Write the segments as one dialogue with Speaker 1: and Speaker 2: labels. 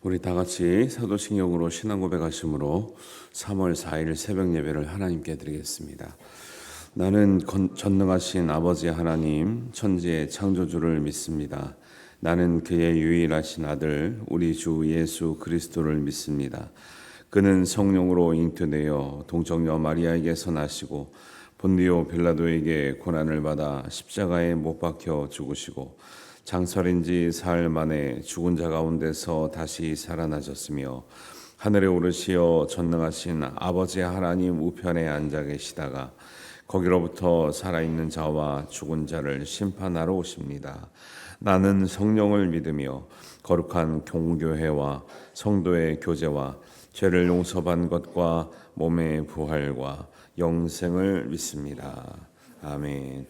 Speaker 1: 우리 다 같이 사도신경으로 신앙 고백하심으로 3월 4일 새벽 예배를 하나님께 드리겠습니다. 나는 전능하신 아버지 하나님, 천지의 창조주를 믿습니다. 나는 그의 유일하신 아들, 우리 주 예수 그리스도를 믿습니다. 그는 성령으로 잉태되어 동정녀 마리아에게서 나시고 본디오 빌라도에게 고난을 받아 십자가에 못 박혀 죽으시고 장설인 지 사흘 만에 죽은 자 가운데서 다시 살아나셨으며 하늘에 오르시어 전능하신 아버지 하나님 우편에 앉아 계시다가 거기로부터 살아있는 자와 죽은 자를 심판하러 오십니다. 나는 성령을 믿으며 거룩한 공교회와 성도의 교제와 죄를 용서받는 것과 몸의 부활과 영생을 믿습니다. 아멘.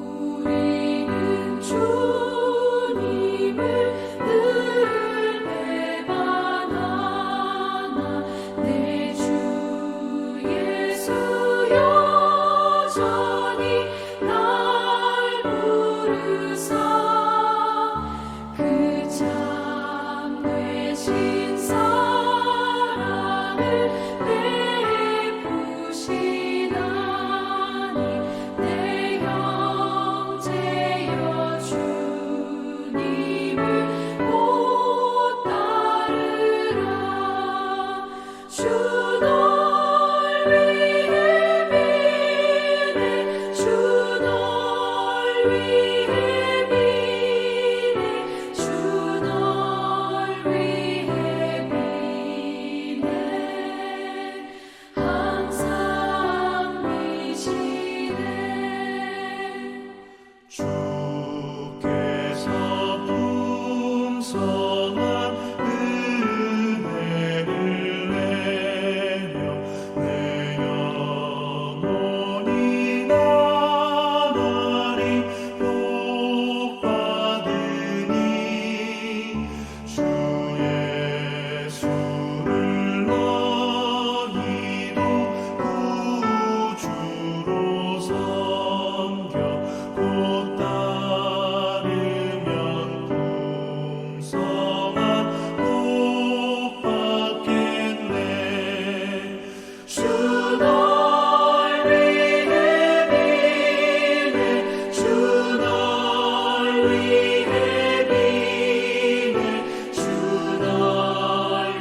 Speaker 2: 우리는 주님을 늘 배반하나 내 주 예수 여전히 날 부르사 그 참 되신 사랑을 베푸시나니 내 형제여 주님을 못 따르라. 주 널 위해 비네 주 널 위해 비네 주 널 위해 비네 항상 미시네.
Speaker 3: 주께서 풍성한 은혜를 내려 내 영혼이 나날이 복받으니 주 예수를 너희도 구주로 섬겨 곧 따르면 풍성한 복 받겠네. 주 널 위해 비네 주 널 위해 비네 주 널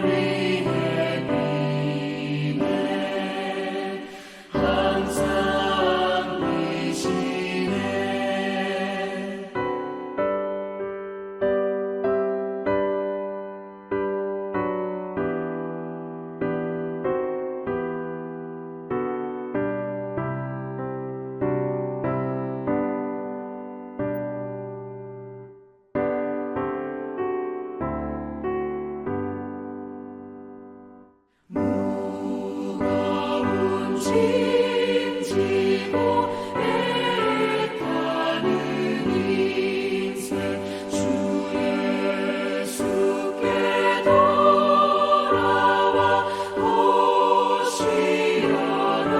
Speaker 3: 위해 비네 항상 미시네.
Speaker 2: 무거운 짐 지고 애타는 인생 주 예수께 돌아와 오시어라.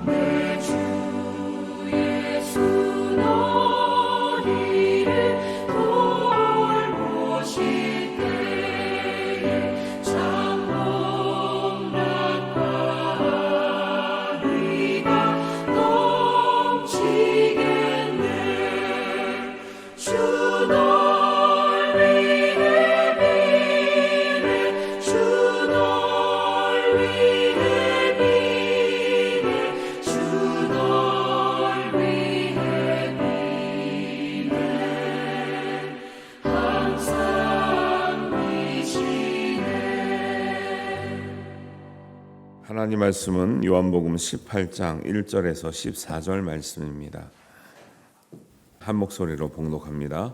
Speaker 2: 내 주 예수 너희를 돌보실 때에 장봉락과 의가 넘치겠네. 주 널 위해 비네 주 널 위해 비네 주 널 위해 비네 항상 미시네.
Speaker 1: 하나님 말씀은 요한복음 18장 1절에서 14절 말씀입니다. 한 목소리로 봉독합니다.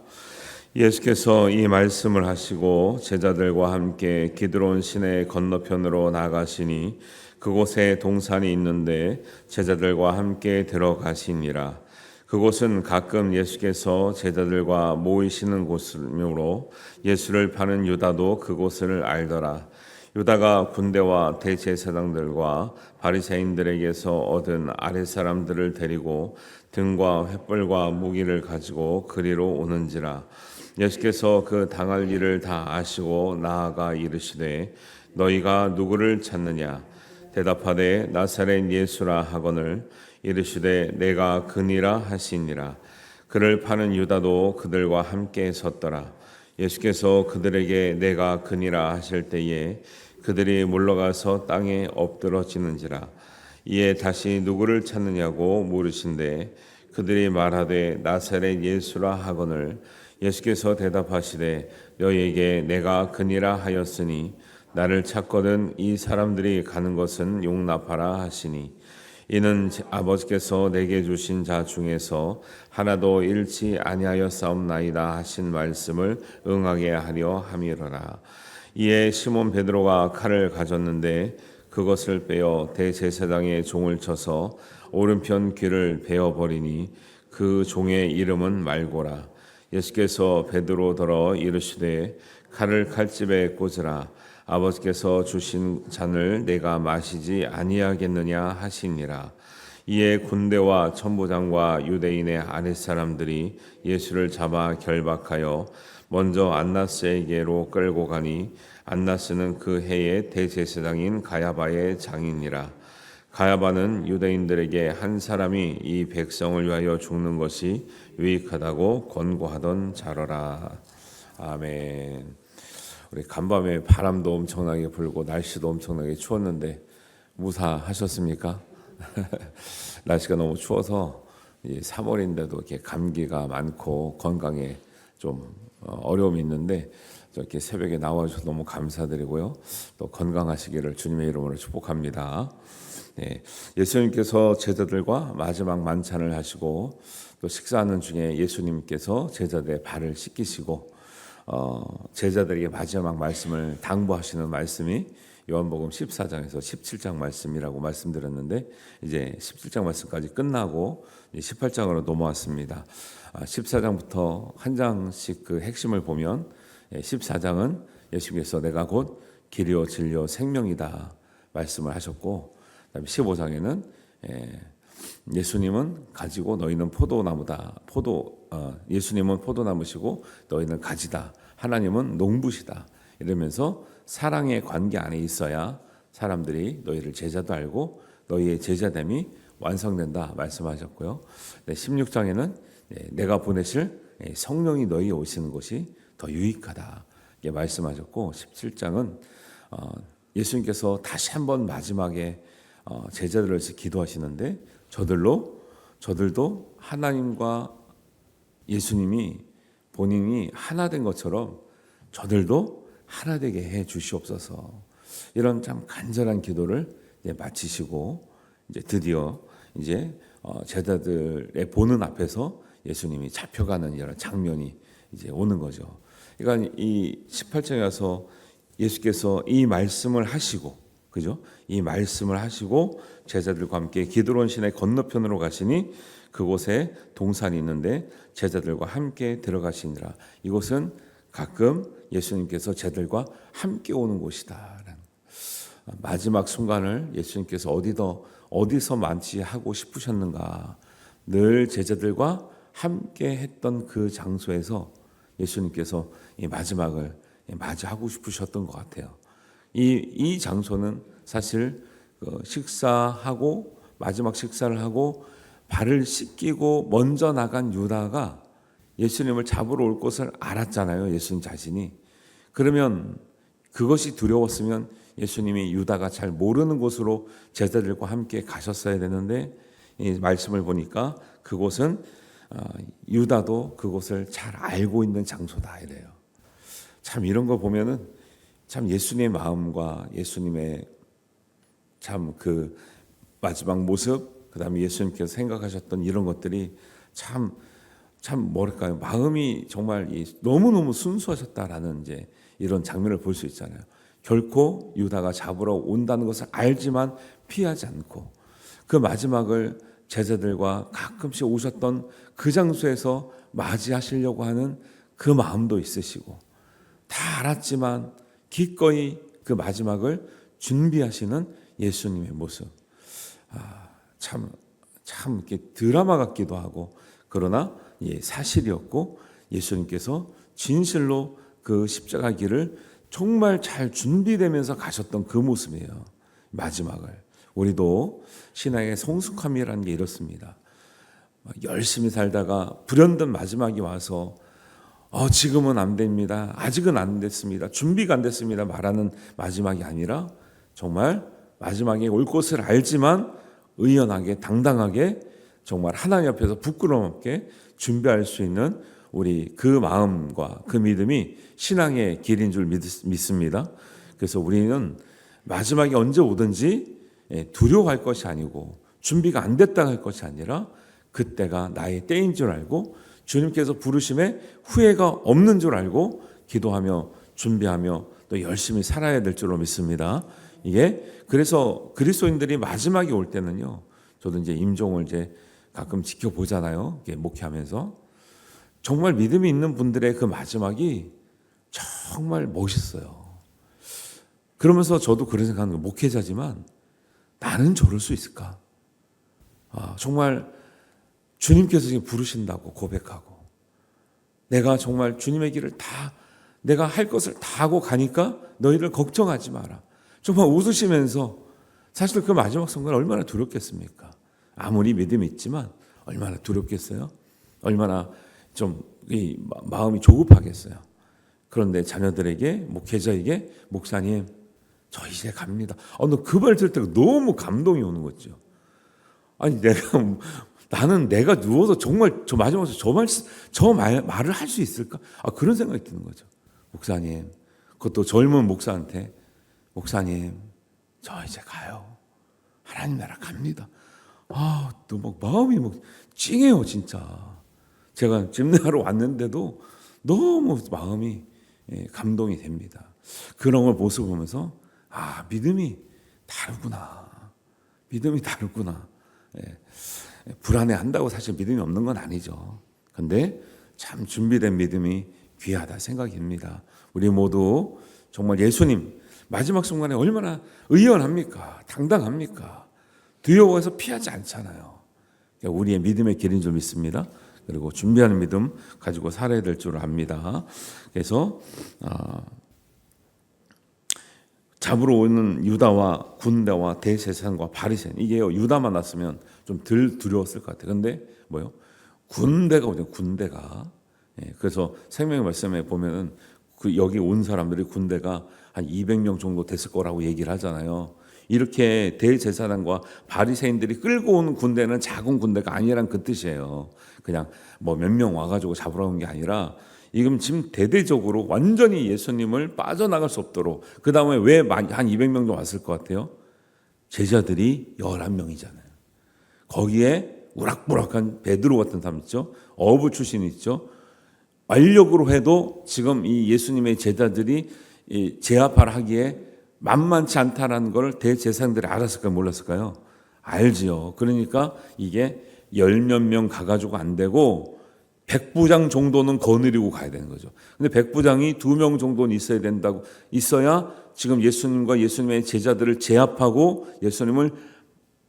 Speaker 1: 예수께서 이 말씀을 하시고 제자들과 함께 기드론 시내 건너편으로 나가시니 그곳에 동산이 있는데 제자들과 함께 들어가시니라. 그곳은 가끔 예수께서 제자들과 모이시는 곳이므로 예수를 파는 유다도 그곳을 알더라. 유다가 군대와 대제사장들과 바리새인들에게서 얻은 아랫사람들을 데리고 등과 횃불과 무기를 가지고 그리로 오는지라. 예수께서 그 당할 일을 다 아시고 나아가 이르시되 너희가 누구를 찾느냐? 대답하되 나사렛 예수라 하거늘 이르시되 내가 그니라 하시니라. 그를 파는 유다도 그들과 함께 섰더라. 예수께서 그들에게 내가 그니라 하실 때에 그들이 물러가서 땅에 엎드러지는지라. 이에 다시 누구를 찾느냐고 물으신대 그들이 말하되 나사렛 예수라 하거늘 예수께서 대답하시되 너희에게 내가 그니라 하였으니 나를 찾거든 이 사람들이 가는 것은 용납하라 하시니 이는 아버지께서 내게 주신 자 중에서 하나도 잃지 아니하였사옵나이다 하신 말씀을 응하게 하려 함이로라. 이에 시몬 베드로가 칼을 가졌는데 그것을 빼어 대제사장의 종을 쳐서 오른편 귀를 베어버리니 그 종의 이름은 말고라. 예수께서 베드로더러 이르시되 칼을 칼집에 꽂으라. 아버지께서 주신 잔을 내가 마시지 아니하겠느냐 하시니라. 이에 군대와 천부장과 유대인의 아랫사람들이 예수를 잡아 결박하여 먼저 안나스에게로 끌고 가니 안나스는 그 해의 대제사장인 가야바의 장이니라. 가야바는 유대인들에게 한 사람이 이 백성을 위하여 죽는 것이 유익하다고 권고하던 자러라. 아멘. 우리 간밤에 바람도 엄청나게 불고 날씨도 엄청나게 추웠는데 무사하셨습니까? 날씨가 너무 추워서 3월인데도 이렇게 감기가 많고 건강에 좀 어려움이 있는데 이렇게 새벽에 나와주셔서 너무 감사드리고요. 또 건강하시기를 주님의 이름으로 축복합니다. 네, 예수님께서 제자들과 마지막 만찬을 하시고 또 식사하는 중에 예수님께서 제자들의 발을 씻기시고 제자들에게 마지막 말씀을 당부하시는 말씀이 요한복음 14장에서 17장 말씀이라고 말씀드렸는데 이제 17장 말씀까지 끝나고 18장으로 넘어왔습니다. 14장부터 한 장씩 그 핵심을 보면 14장은 예수님께서 내가 곧 길이요 진리요 생명이다 말씀을 하셨고 그다음에 15장에는 예수님은 가지고 너희는 포도나무다. 예수님은 포도나무시고 너희는 가지다. 하나님은 농부시다. 이러면서 사랑의 관계 안에 있어야 사람들이 너희를 제자도 알고 너희의 제자됨이 완성된다 말씀하셨고요. 16장에는 내가 보내실 성령이 너희에 오시는 것이 더 유익하다 이렇게 말씀하셨고 17장은 예수님께서 다시 한번 마지막에 제자들을 위해서 기도하시는데 저들도 하나님과 예수님이 본인이 하나 된 것처럼 저들도 하나 되게 해 주시옵소서. 이런 참 간절한 기도를 이제 마치시고 이제 드디어 이제 제자들의 보는 앞에서 예수님이 잡혀가는 이런 장면이 이제 오는 거죠. 그러니까 이 18장에 와서 예수께서 이 말씀을 하시고 그죠? 이 말씀을 하시고 제자들과 함께 기드론 시내 건너편으로 가시니 그곳에 동산이 있는데 제자들과 함께 들어가시니라. 이곳은 가끔 예수님께서 제자들과 함께 오는 곳이다. 마지막 순간을 예수님께서 어디서 만취하고 싶으셨는가? 늘 제자들과 함께 했던 그 장소에서 예수님께서 이 마지막을 맞이하고 싶으셨던 것 같아요. 이 장소는 사실 식사하고 마지막 식사를 하고 발을 씻기고 먼저 나간 유다가 예수님을 잡으러 올 것을 알았잖아요. 예수님 자신이. 그러면 그것이 두려웠으면 예수님이 유다가 잘 모르는 곳으로 제자들과 함께 가셨어야 되는데 이 말씀을 보니까 그곳은 유다도 그곳을 잘 알고 있는 장소다 이래요. 참 이런 거 보면은 참 예수님의 마음과 예수님의 참 그 마지막 모습, 그다음에 예수님께서 생각하셨던 이런 것들이 참 뭐랄까요, 마음이 정말 너무너무 순수하셨다라는 이제 이런 장면을 볼 수 있잖아요. 결코 유다가 잡으러 온다는 것을 알지만 피하지 않고 그 마지막을 제자들과 가끔씩 오셨던 그 장소에서 맞이하시려고 하는 그 마음도 있으시고 다 알았지만 기꺼이 그 마지막을 준비하시는 예수님의 모습. 참 이렇게 드라마 같기도 하고 그러나 사실이었고 예수님께서 진실로 그 십자가 길을 정말 잘 준비되면서 가셨던 그 모습이에요. 마지막을. 우리도 신앙의 성숙함이라는 게 이렇습니다. 열심히 살다가 불현듯 마지막이 와서 지금은 안 됩니다. 아직은 안 됐습니다. 준비가 안 됐습니다. 말하는 마지막이 아니라 정말 마지막에 올 것을 알지만 의연하게 당당하게 정말 하나님 앞에서 부끄러움 없게 준비할 수 있는 우리 그 마음과 그 믿음이 신앙의 길인 줄 믿습니다. 그래서 우리는 마지막이 언제 오든지 두려워할 것이 아니고 준비가 안 됐다 할 것이 아니라 그때가 나의 때인 줄 알고 주님께서 부르심에 후회가 없는 줄 알고 기도하며 준비하며 또 열심히 살아야 될 줄로 믿습니다. 이게 그래서 그리스도인들이 마지막이 올 때는요. 저도 이제 임종을 이제 가끔 지켜보잖아요. 목회하면서 정말 믿음이 있는 분들의 그 마지막이 정말 멋있어요. 그러면서 저도 그런 생각하는 거예요. 목회자지만 나는 저럴 수 있을까? 정말 주님께서 지금 부르신다고 고백하고 내가 정말 주님의 길을 다 내가 할 것을 다 하고 가니까 너희들 걱정하지 마라. 정말 웃으시면서 사실 그 마지막 순간 얼마나 두렵겠습니까? 아무리 믿음이 있지만 얼마나 두렵겠어요? 얼마나 좀 이 마음이 조급하겠어요. 그런데 자녀들에게 목회자에게 목사님 저 이제 갑니다. 너 그 말 들을 때 너무 감동이 오는 거죠. 아니 나는 내가 누워서 정말 저 마지막에 저 말을 할 수 있을까? 그런 생각이 드는 거죠. 목사님, 그것도 젊은 목사한테 목사님, 저 이제 가요. 하나님 나라 갑니다. 또 막 마음이 막 찡해요, 진짜. 제가 집례하러 왔는데도 너무 마음이 감동이 됩니다. 그런 걸 모습 보면서 믿음이 다르구나. 믿음이 다르구나. 불안해한다고 사실 믿음이 없는 건 아니죠. 그런데 참 준비된 믿음이 귀하다 생각입니다. 우리 모두 정말 예수님 마지막 순간에 얼마나 의연합니까? 당당합니까? 두려워해서 피하지 않잖아요. 우리의 믿음의 길인 줄 믿습니다. 그리고 준비하는 믿음 가지고 살아야 될 줄 압니다. 그래서 잡으러 오는 유다와 군대와 대제사장과 바리새인 이게요 유다만 났으면 좀 덜 두려웠을 것 같아요. 근데 뭐요? 군대가 오죠. 군대가. 그래서 생명의 말씀에 보면은 여기 온 사람들이 군대가 한 200명 정도 됐을 거라고 얘기를 하잖아요. 이렇게 대제사장과 바리새인들이 끌고 오는 군대는 작은 군대가 아니란 그 뜻이에요. 그냥 뭐 몇 명 와가지고 잡으러 온 게 아니라 지금 대대적으로 완전히 예수님을 빠져나갈 수 없도록 그 다음에 왜 한 200명 정도 왔을 것 같아요? 제자들이 11명이잖아요. 거기에 우락부락한 베드로 같은 사람 있죠. 어부 출신 있죠. 완력으로 해도 지금 이 예수님의 제자들이 제압하라 하기에 만만치 않다라는 걸 대제사장들이 알았을까요? 몰랐을까요? 알지요. 그러니까 이게 10몇 명 가가지고 안 되고 백부장 정도는 거느리고 가야 되는 거죠. 근데 백부장이 2명 정도는 있어야 된다고 있어야 지금 예수님과 예수님의 제자들을 제압하고 예수님을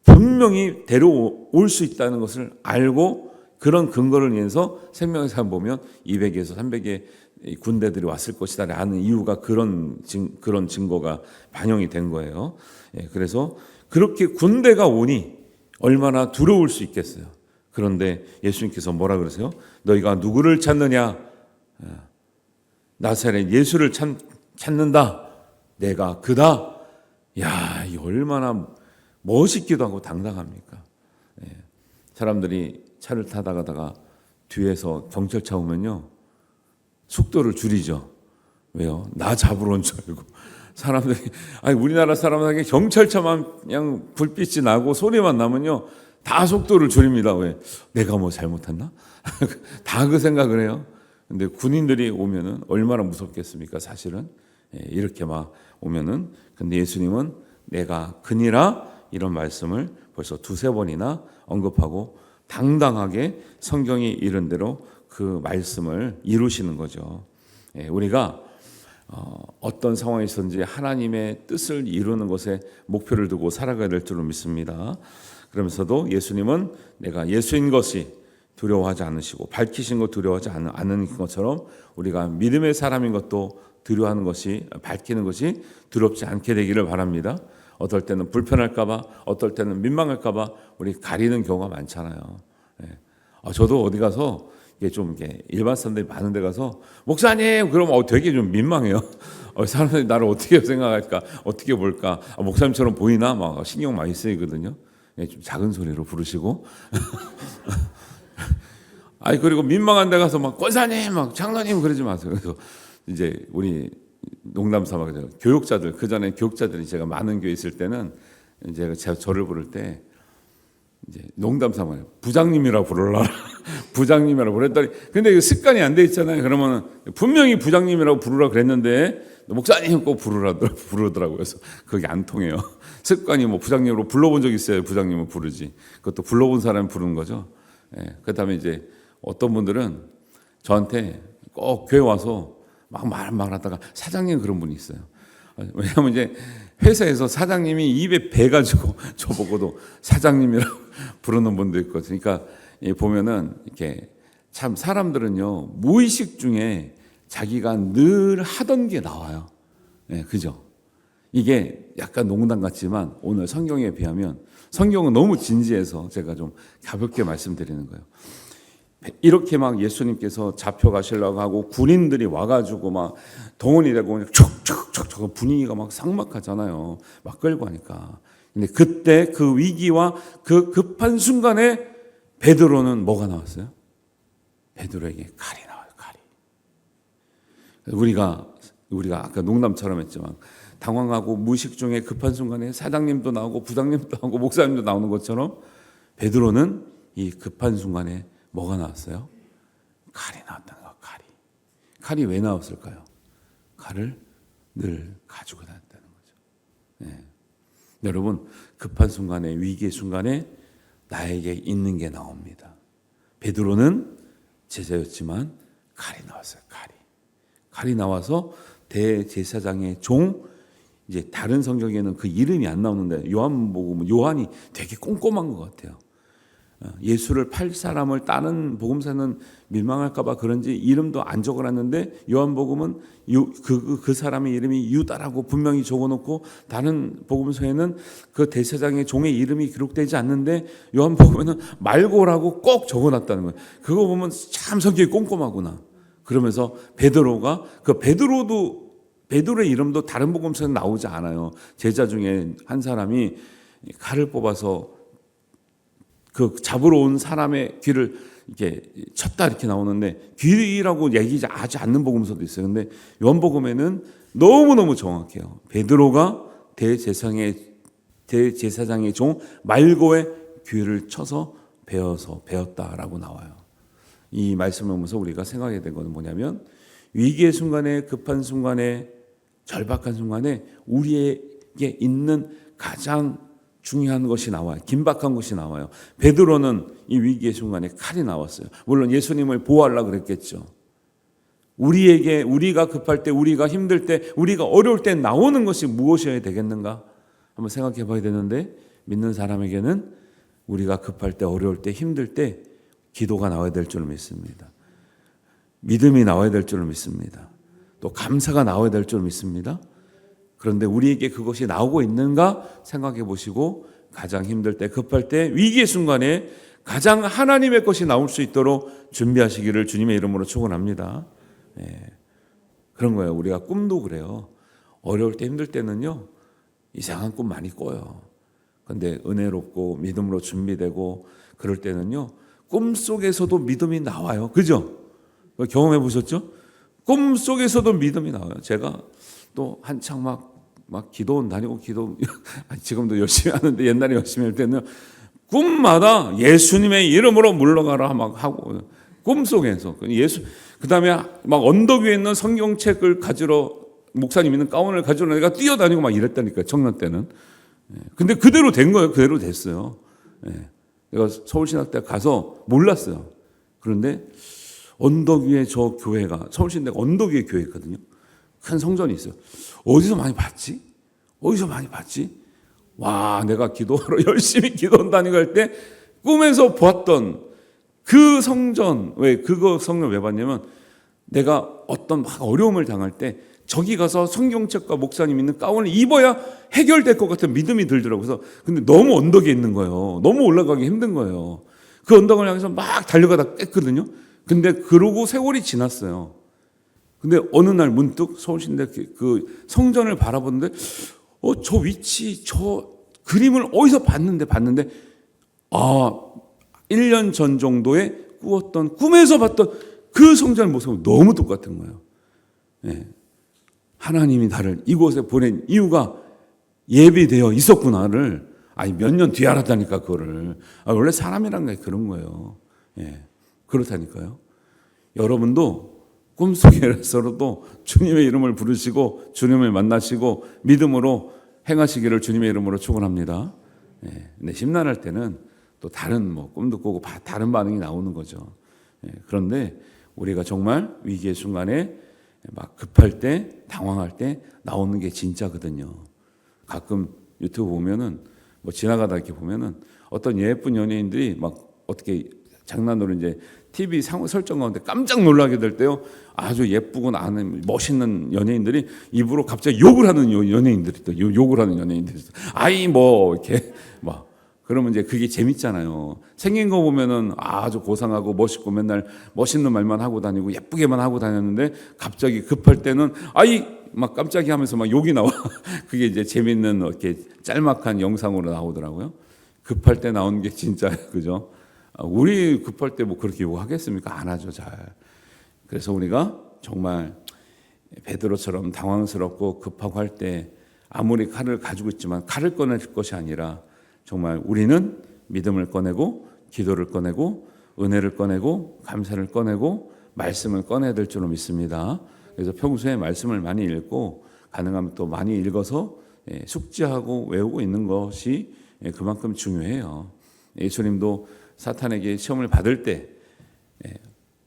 Speaker 1: 분명히 데려올 수 있다는 것을 알고 그런 근거를 위해서 생명의 삶 보면 200에서 300의 군대들이 왔을 것이다라는 이유가 그런 증거가 반영이 된 거예요. 그래서 그렇게 군대가 오니 얼마나 두려울 수 있겠어요. 그런데 예수님께서 뭐라 그러세요? 너희가 누구를 찾느냐? 나사렛 예수를 찾는다. 내가 그다. 야, 이 얼마나 멋있기도 하고 당당합니까? 사람들이 차를 타다가다가 뒤에서 경찰차 오면요 속도를 줄이죠. 왜요? 나 잡으러 온 줄 알고 사람들이 우리나라 사람들에게 경찰차만 그냥 불빛이 나고 소리만 나면요 다 속도를 줄입니다. 왜? 내가 뭐 잘못했나? 다 그 생각을 해요. 근데 군인들이 오면은 얼마나 무섭겠습니까? 사실은 이렇게 막 오면은, 근데 예수님은 내가 그니라 이런 말씀을 벌써 두세 번이나 언급하고 당당하게 성경이 이른 대로 그 말씀을 이루시는 거죠. 우리가 어떤 상황에서든지 하나님의 뜻을 이루는 것에 목표를 두고 살아가야 될 줄로 믿습니다. 그러면서도 예수님은 내가 예수인 것이 두려워하지 않으시고 밝히신 것 두려워하지 않는 것처럼 우리가 믿음의 사람인 것도 두려워하는 것이, 밝히는 것이 두렵지 않게 되기를 바랍니다. 어떨 때는 불편할까봐, 어떨 때는 민망할까봐 우리 가리는 경우가 많잖아요. 저도 어디 가서 이게 좀 이게 일반 사람들이 많은 데 가서 목사님 그러면 되게 좀 민망해요. 사람들이 나를 어떻게 생각할까, 어떻게 볼까, 목사님처럼 보이나 막 신경 많이 쓰이거든요. 좀 작은 소리로 부르시고. 그리고 민망한 데 가서 막 권사님, 막 장로님 그러지 마세요. 그래서 이제 우리 농담 삼아 교육자들, 그 전에 교육자들이 제가 많은 교회 있을 때는 이제 제가 저를 부를 때 이제 농담 삼아요. 부장님이라고 부르라. 부장님이라고 그랬더니, 근데 이거 습관이 안 돼 있잖아요. 그러면 분명히 부장님이라고 부르라 그랬는데 목사님 꼭 부르더라고요. 그래서 그게 안 통해요. 습관이 뭐 부장님으로 불러본 적 있어요. 부장님을 부르지. 그것도 불러본 사람이 부르는 거죠. 그다음에 이제 어떤 분들은 저한테 꼭 교회 와서 막 말하다가 사장님 그런 분이 있어요. 왜냐하면 이제 회사에서 사장님이 입에 배 가지고 저보고도 사장님이라고 부르는 분도 있거든요. 그러니까 보면은 이렇게 참 사람들은요 무의식 중에 자기가 늘 하던 게 나와요. 그죠? 이게 약간 농담 같지만 오늘 성경에 비하면 성경은 너무 진지해서 제가 좀 가볍게 말씀드리는 거예요. 이렇게 막 예수님께서 잡혀가시려고 하고 군인들이 와가지고 막 동원이 되고 촉촉촉 분위기가 막 삭막하잖아요. 막 끌고 가니까. 근데 그때 그 위기와 그 급한 순간에 베드로는 뭐가 나왔어요? 베드로에게 칼이 나와요. 칼이. 우리가 아까 농담처럼 했지만 당황하고 무의식 중에 급한 순간에 사장님도 나오고 부장님도 나오고 목사님도 나오는 것처럼 베드로는 이 급한 순간에 뭐가 나왔어요? 칼이 나왔다는 거. 칼이 왜 나왔을까요? 칼을 늘 가지고 다녔다는 거죠. 여러분, 급한 순간에, 위기의 순간에 나에게 있는 게 나옵니다. 베드로는 제자였지만 칼이 나왔어요. 칼이 나와서 대제사장의 종, 이제 다른 성경에는 그 이름이 안 나오는데 요한복음은 요한이 되게 꼼꼼한 것 같아요. 예수를 팔 사람을 다른 복음서는 민망할까봐 그런지 이름도 안 적어놨는데 요한복음은 그 사람의 이름이 유다라고 분명히 적어놓고 다른 복음서에는 그 대제사장의 종의 이름이 기록되지 않는데 요한복음에는 말고라고 꼭 적어놨다는 거예요. 그거 보면 참 성격이 꼼꼼하구나. 그러면서 베드로가 베드로의 이름도 다른 복음서에 나오지 않아요. 제자 중에 한 사람이 칼을 뽑아서 그 잡으러 온 사람의 귀를 이렇게 쳤다 이렇게 나오는데 귀라고 얘기하지 않는 복음서도 있어요. 근데 요한복음에는 너무너무 정확해요. 베드로가 대제사장의 종 말고의 귀를 쳐서 베었다라고 나와요. 이 말씀을 보면서 우리가 생각해야 된 것은 뭐냐면 위기의 순간에, 급한 순간에, 절박한 순간에 우리에게 있는 가장 중요한 것이 나와요. 긴박한 것이 나와요. 베드로는 이 위기의 순간에 칼이 나왔어요. 물론 예수님을 보호하려고 그랬겠죠. 우리가 급할 때, 우리가 힘들 때, 우리가 어려울 때 나오는 것이 무엇이어야 되겠는가? 한번 생각해 봐야 되는데 믿는 사람에게는 우리가 급할 때, 어려울 때, 힘들 때 기도가 나와야 될 줄 믿습니다. 믿음이 나와야 될 줄 믿습니다. 또 감사가 나와야 될 줄 믿습니다. 그런데 우리에게 그것이 나오고 있는가 생각해 보시고 가장 힘들 때, 급할 때, 위기의 순간에 가장 하나님의 것이 나올 수 있도록 준비하시기를 주님의 이름으로 축원합니다. 그런 거예요. 우리가 꿈도 그래요. 어려울 때, 힘들 때는요 이상한 꿈 많이 꿔요. 그런데 은혜롭고 믿음으로 준비되고 그럴 때는요 꿈속에서도 믿음이 나와요. 그죠? 경험해 보셨죠? 꿈속에서도 믿음이 나와요. 제가 또 한창 막 기도원 다니고 지금도 열심히 하는데 옛날에 열심히 할 때는 꿈마다 예수님의 이름으로 물러가라 막 하고 꿈속에서 그다음에 막 언덕 위에 있는 성경책을 가지러 목사님 있는 가운을 가지고 내가 뛰어다니고 막 이랬다니까요. 청년 때는. 근데 그대로 된 거예요. 그대로 됐어요. 내가 서울신학대 가서 몰랐어요. 그런데 언덕 위에 저 교회가, 서울신대가 언덕 위에 교회거든요. 큰 성전이 있어요. 어디서 많이 봤지? 어디서 많이 봤지? 와, 내가 기도하러 열심히 기도한다니까 할 때 꿈에서 보았던 그 성전, 그거 성전 왜 봤냐면 내가 어떤 막 어려움을 당할 때 저기 가서 성경책과 목사님 있는 가운을 입어야 해결될 것 같은 믿음이 들더라고요. 그래서 근데 너무 언덕에 있는 거예요. 너무 올라가기 힘든 거예요. 그 언덕을 향해서 막 달려가다 깼거든요. 근데 그러고 세월이 지났어요. 근데 어느 날 문득 서울신대 그 성전을 바라보는데 저 위치, 저 그림을 어디서 봤는데 1년 전 정도에 꾸었던, 꿈에서 봤던 그 성전 모습은 너무 똑같은 거예요. 하나님이 나를 이곳에 보낸 이유가 예비되어 있었구나를 몇 년 뒤에 알았다니까 그거를. 원래 사람이란 게 그런 거예요. 그렇다니까요. 여러분도 꿈속에서도 주님의 이름을 부르시고 주님을 만나시고 믿음으로 행하시기를 주님의 이름으로 축원합니다. 근데 심란할 때는 또 다른 꿈도 꾸고 다른 반응이 나오는 거죠. 그런데 우리가 정말 위기의 순간에 막 급할 때, 당황할 때 나오는 게 진짜거든요. 가끔 유튜브 보면은 지나가다 이렇게 보면은 어떤 예쁜 연예인들이 막 어떻게 장난으로 이제 TV 설정 가운데 깜짝 놀라게 될 때요. 아주 예쁘고 아는 멋있는 연예인들이 입으로 갑자기 욕을 하는 연예인들이 또 욕을 하는 연예인들이 있어요. 이렇게 막 그러면 이제 그게 재밌잖아요. 생긴 거 보면은 아주 고상하고 멋있고 맨날 멋있는 말만 하고 다니고 예쁘게만 하고 다녔는데 갑자기 급할 때는 막 깜짝이 하면서 막 욕이 나와. 그게 이제 재밌는 이렇게 짤막한 영상으로 나오더라고요. 급할 때 나오는 게 진짜 그죠? 우리 급할 때 그렇게 욕하겠습니까? 안 하죠, 잘. 그래서 우리가 정말 베드로처럼 당황스럽고 급하고 할 때 아무리 칼을 가지고 있지만 칼을 꺼낼 것이 아니라 정말 우리는 믿음을 꺼내고 기도를 꺼내고 은혜를 꺼내고 감사를 꺼내고 말씀을 꺼내야 될 줄로 믿습니다. 그래서 평소에 말씀을 많이 읽고 가능하면 또 많이 읽어서 숙지하고 외우고 있는 것이 그만큼 중요해요. 예수님도 사탄에게 시험을 받을 때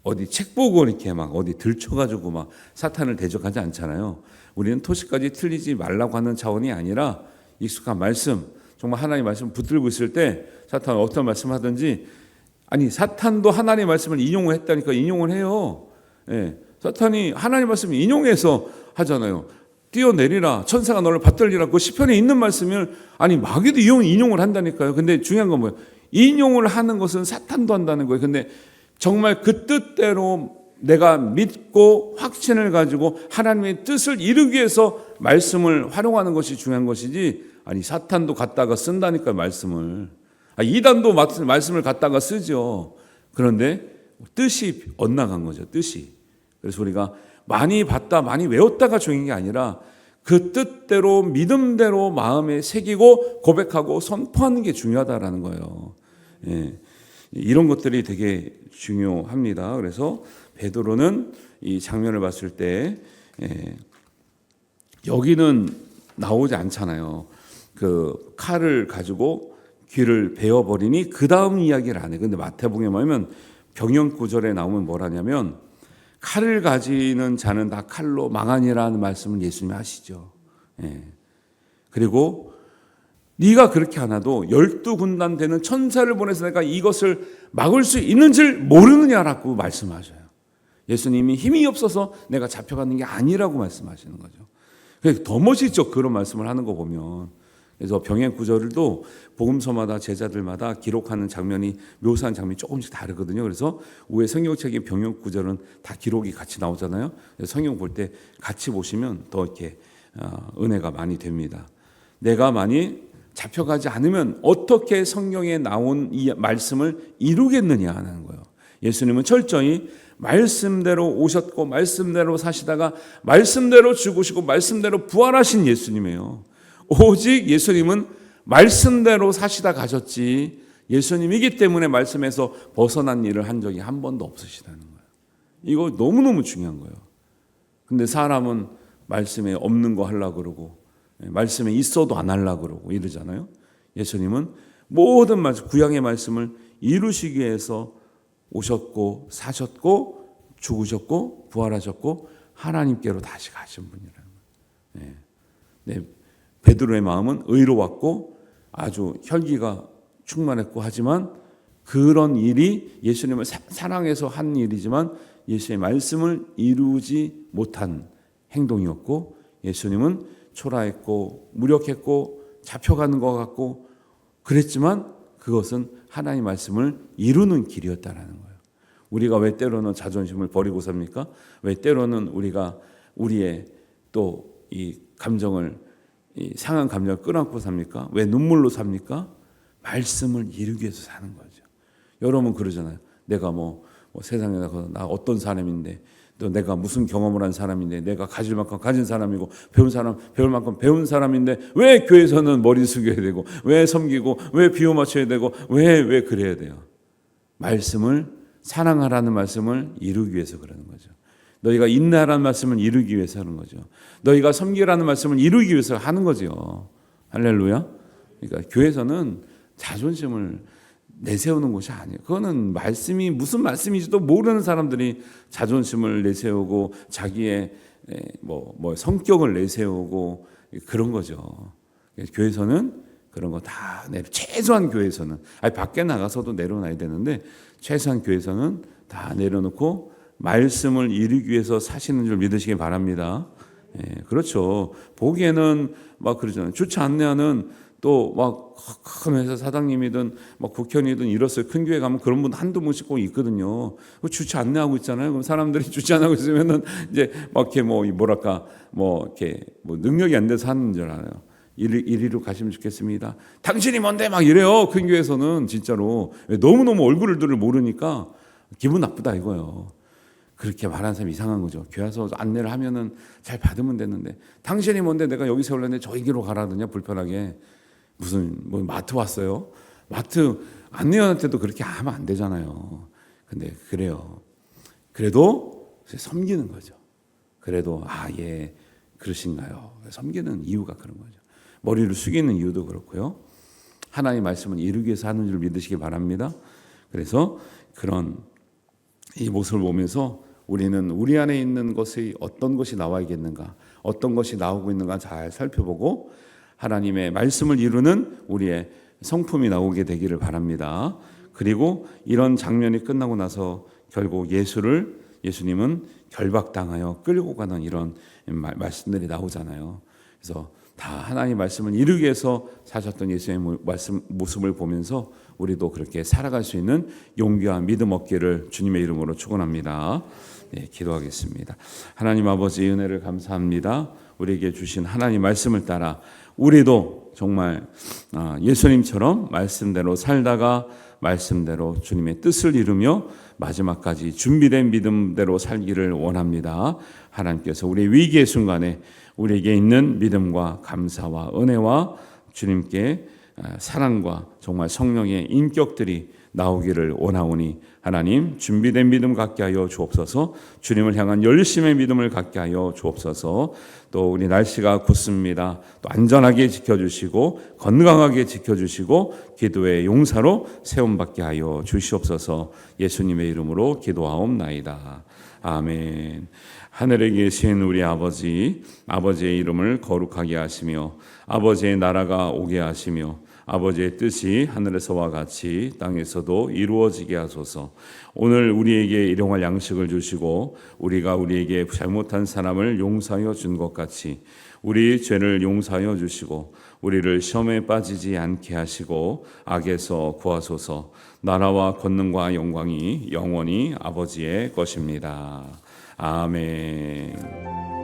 Speaker 1: 어디 책 보고 이렇게 막 어디 들춰가지고 막 사탄을 대적하지 않잖아요. 우리는 토시까지 틀리지 말라고 하는 차원이 아니라 익숙한 말씀, 정말 하나님의 말씀 붙들고 있을 때 사탄은 어떤 말씀을 하든지 사탄도 하나님의 말씀을 인용을 했다니까 인용을 해요. 사탄이 하나님의 말씀을 인용해서 하잖아요. 뛰어내리라 천사가 너를 받들리라. 그 시편에 있는 말씀을 마귀도 인용을 한다니까요. 근데 중요한 건 뭐예요? 인용을 하는 것은 사탄도 한다는 거예요. 근데 정말 그 뜻대로 내가 믿고 확신을 가지고 하나님의 뜻을 이루기 위해서 말씀을 활용하는 것이 중요한 것이지 사탄도 갖다가 쓴다니까 말씀을. 이단도 말씀을 갖다가 쓰죠. 그런데 뜻이 엇나간 거죠. 뜻이. 그래서 우리가 많이 봤다 많이 외웠다가 중요한 게 아니라 그 뜻대로 믿음대로 마음에 새기고 고백하고 선포하는 게 중요하다라는 거예요. 이런 것들이 되게 중요합니다. 그래서 베드로는 이 장면을 봤을 때 여기는 나오지 않잖아요. 그 칼을 가지고 귀를 베어버리니 그 다음 이야기를 안 해. 근데 마태복음에 보면 병영 구절에 나오면 뭐라냐면 칼을 가지는 자는 다 칼로 망하니라는 말씀을 예수님이 하시죠. 그리고 네가 그렇게 하나도 12군단 되는 천사를 보내서 내가 이것을 막을 수 있는 줄 모르느냐라고 말씀하셔요. 예수님이 힘이 없어서 내가 잡혀가는 게 아니라고 말씀하시는 거죠. 더 멋있죠. 그런 말씀을 하는 거 보면. 그래서 병행 구절도 복음서마다 제자들마다 기록하는 장면이 묘사한 장면이 조금씩 다르거든요. 그래서 위에 성경책의 병행 구절은 다 기록이 같이 나오잖아요. 성경 볼 때 같이 보시면 더 이렇게 은혜가 많이 됩니다. 내가 많이 잡혀가지 않으면 어떻게 성경에 나온 이 말씀을 이루겠느냐 하는 거예요. 예수님은 철저히 말씀대로 오셨고 말씀대로 사시다가 말씀대로 죽으시고 말씀대로 부활하신 예수님이에요. 오직 예수님은 말씀대로 사시다 가셨지 예수님이기 때문에 말씀에서 벗어난 일을 한 적이 한 번도 없으시다는 거예요. 이거 너무너무 중요한 거예요. 근데 사람은 말씀에 없는 거 하려고 그러고 말씀에 있어도 안 하려고 그러고 이러잖아요. 예수님은 모든 말씀, 구약의 말씀을 이루시기 위해서 오셨고 사셨고 죽으셨고 부활하셨고 하나님께로 다시 가신 분이라는 거예요. 네, 베드로의 마음은 의로웠고 아주 혈기가 충만했고 하지만 그런 일이 예수님을 사랑해서 한 일이지만 예수의 말씀을 이루지 못한 행동이었고 예수님은 초라했고 무력했고 잡혀가는 것 같고 그랬지만 그것은 하나님의 말씀을 이루는 길이었다라는 거예요. 우리가 왜 때로는 자존심을 버리고 삽니까? 왜 때로는 우리가 우리의 또 이 감정을 이 상한 감정을 끌어안고 삽니까? 왜 눈물로 삽니까? 말씀을 이루기 위해서 사는 거죠. 여러분 그러잖아요. 내가 뭐 세상에 나 어떤 사람인데 또 내가 무슨 경험을 한 사람인데 내가 가질 만큼 가진 사람이고 배울 만큼 배운 사람인데 왜 교회에서는 머리 숙여야 되고 왜 섬기고 왜 비유 맞춰야 되고 왜 그래야 돼요. 말씀을 사랑하라는 말씀을 이루기 위해서 그러는 거죠. 너희가 인내하라는 말씀을 이루기 위해서 하는 거죠. 너희가 섬기라는 말씀을 이루기 위해서 하는 거죠. 할렐루야. 그러니까 교회에서는 자존심을 내세우는 곳이 아니에요. 그거는 말씀이 무슨 말씀인지도 모르는 사람들이 자존심을 내세우고 자기의 성격을 내세우고 그런 거죠. 교회에서는 그런 거 다 최소한 교회에서는 밖에 나가서도 내려놔야 되는데 최소한 교회에서는 다 내려놓고 말씀을 이루기 위해서 사시는 줄 믿으시기 바랍니다. 그렇죠. 보기에는 막 그러잖아요. 주치 않네 하는 또 막 큰 회사 사장님이든 막 국회의원이든 이렇어요. 큰 교회 가면 그런 분 한두 분씩 꼭 있거든요. 주치 안내하고 있잖아요. 그럼 사람들이 주치 안 하고 있으면은 이제 막 이렇게 이렇게 능력이 안 돼서 하는 줄 알아요. 이리로 가시면 좋겠습니다. 당신이 뭔데 막 이래요. 큰 교회에서는 진짜로 너무너무 얼굴을 모르니까 기분 나쁘다 이거예요. 그렇게 말하는 사람이 이상한 거죠. 교회 와서 안내를 하면은 잘 받으면 되는데 당신이 뭔데 내가 여기 세울랬는데 저기 길로 가라더냐 불편하게. 무슨 마트 왔어요? 마트 안내원한테도 그렇게 하면 안 되잖아요. 근데 그래요. 그래도 섬기는 거죠. 그래도 예 그러신가요? 섬기는 이유가 그런 거죠. 머리를 숙이는 이유도 그렇고요. 하나님의 말씀을 이루기 위해서 하는 줄 믿으시기 바랍니다. 그래서 그런 이 모습을 보면서 우리는 우리 안에 있는 것이 어떤 것이 나와야겠는가, 어떤 것이 나오고 있는가 잘 살펴보고 하나님의 말씀을 이루는 우리의 성품이 나오게 되기를 바랍니다. 그리고 이런 장면이 끝나고 나서 결국 예수님은 결박당하여 끌고 가는 이런 말씀들이 나오잖아요. 그래서 다 하나님의 말씀을 이루기 위해서 사셨던 예수의 모습을 보면서 우리도 그렇게 살아갈 수 있는 용기와 믿음 얻기를 주님의 이름으로 축원합니다. 기도하겠습니다. 하나님 아버지 은혜를 감사합니다. 우리에게 주신 하나님 말씀을 따라 우리도 정말 예수님처럼 말씀대로 살다가 말씀대로 주님의 뜻을 이루며 마지막까지 준비된 믿음대로 살기를 원합니다. 하나님께서 우리의 위기의 순간에 우리에게 있는 믿음과 감사와 은혜와 주님께 사랑과 정말 성령의 인격들이 나오기를 원하오니 하나님 준비된 믿음 갖게 하여 주옵소서. 주님을 향한 열심의 믿음을 갖게 하여 주옵소서. 또 우리 날씨가 굳습니다. 또 안전하게 지켜주시고 건강하게 지켜주시고 기도의 용사로 세움받게 하여 주시옵소서. 예수님의 이름으로 기도하옵나이다. 아멘. 하늘에 계신 우리 아버지의 이름을 거룩하게 하시며 아버지의 나라가 오게 하시며 아버지의 뜻이 하늘에서와 같이 땅에서도 이루어지게 하소서. 오늘 우리에게 일용할 양식을 주시고 우리가 우리에게 잘못한 사람을 용서하여 준 것 같이 우리 죄를 용서하여 주시고 우리를 시험에 빠지지 않게 하시고 악에서 구하소서. 나라와 권능과 영광이 영원히 아버지의 것입니다. 아멘.